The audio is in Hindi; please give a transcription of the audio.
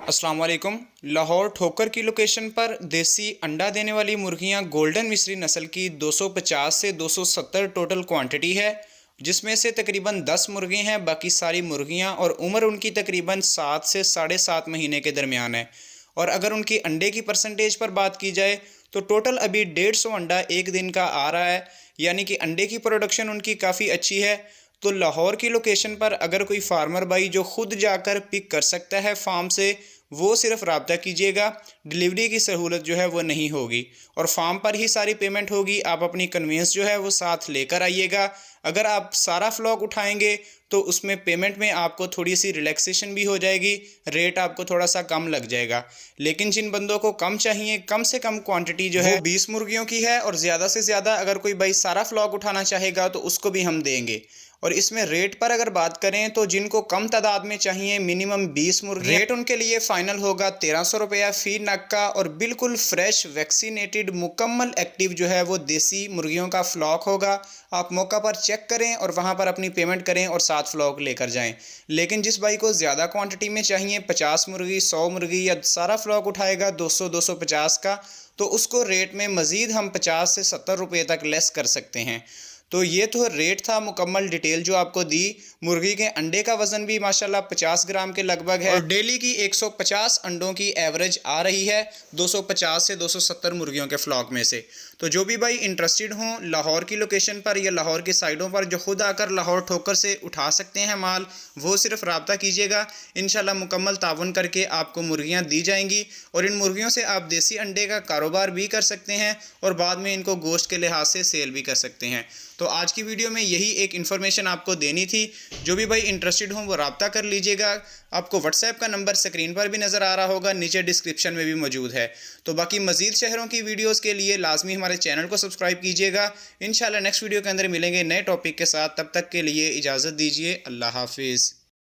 अस्सलाम वालेकुम। लाहौर ठोकर की लोकेशन पर देसी अंडा देने वाली मुर्गियां गोल्डन मिस्री नस्ल की 250 से 270 टोटल क्वांटिटी है, जिसमें से तकरीबन 10 मुर्गे हैं। बाकी सारी मुर्गियां और उम्र उनकी तकरीबन 7 से 7.5 महीने के दरमियान है। और अगर उनकी अंडे की परसेंटेज पर बात की जाए तो टोटल अभी 150 अंडा एक दिन का आ रहा है, यानी कि अंडे की प्रोडक्शन उनकी काफ़ी अच्छी है। तो लाहौर की लोकेशन पर अगर कोई फार्मर भाई जो खुद जाकर पिक कर सकता है फार्म से, वो सिर्फ रब्ता कीजिएगा। डिलीवरी की सहूलत जो है वो नहीं होगी और फार्म पर ही सारी पेमेंट होगी। आप अपनी कन्वेंस जो है वो साथ लेकर आइएगा। अगर आप सारा फ्लॉक उठाएंगे तो उसमें पेमेंट में आपको थोड़ी सी रिलैक्सेशन भी हो जाएगी, रेट आपको थोड़ा सा कम लग जाएगा। लेकिन जिन बंदों को कम चाहिए, कम से कम क्वांटिटी जो है 20 मुर्गियों की है और ज़्यादा से ज़्यादा अगर कोई भाई सारा फ्लॉक उठाना चाहेगा तो उसको भी हम देंगे। और इसमें रेट पर अगर बात करें तो जिनको कम तादाद में चाहिए, मिनिमम 20 मुर्गे, रेट उनके लिए फाइनल होगा 1300 रुपया फी नग का। और बिल्कुल फ्रेश वैक्सीनेटेड मुकम्मल एक्टिव जो है वो देसी मुर्गियों का फ्लॉक होगा। आप मौका पर चेक करें और वहां पर अपनी पेमेंट करें और 7 फ्लॉक लेकर जाएं। लेकिन जिस भाई को ज़्यादा क्वांटिटी में चाहिए, 50 मुर्गी, 100 मुर्गी या सारा फ्लॉक उठाएगा 200-250 का, तो उसको रेट में मज़ीद हम 50 से 70 रुपये तक लेस कर सकते हैं। तो ये तो रेट था, मुकम्मल डिटेल जो आपको दी। मुर्गी के अंडे का वज़न भी माशाल्लाह 50 ग्राम के लगभग है और डेली की 150 अंडों की एवरेज आ रही है 250 से 270 मुर्गियों के फ्लॉक में से। तो जो भी भाई इंटरेस्टेड हों लाहौर की लोकेशन पर या लाहौर की साइडों पर, जो खुद आकर लाहौर ठोकर से उठा सकते हैं माल, वो सिर्फ रब्ता कीजिएगा। इंशाल्लाह मुकम्मल तावन करके आपको मुर्गियाँ दी जाएंगी और इन मुर्गियों से आप देसी अंडे का कारोबार भी कर सकते हैं और बाद में इनको गोश्त के लिहाज से सेल भी कर सकते हैं। तो आज की वीडियो में यही एक इन्फॉर्मेशन आपको देनी थी। जो भी भाई इंटरेस्टेड हो वो रब्ता कर लीजिएगा। आपको व्हाट्सएप का नंबर स्क्रीन पर भी नज़र आ रहा होगा, नीचे डिस्क्रिप्शन में भी मौजूद है। तो बाकी मज़ीद शहरों की वीडियोस के लिए लाजमी हमारे चैनल को सब्सक्राइब कीजिएगा। इंशाल्लाह नेक्स्ट वीडियो के अंदर मिलेंगे नए टॉपिक के साथ। तब तक के लिए इजाज़त दीजिए। अल्लाह हाफिज़।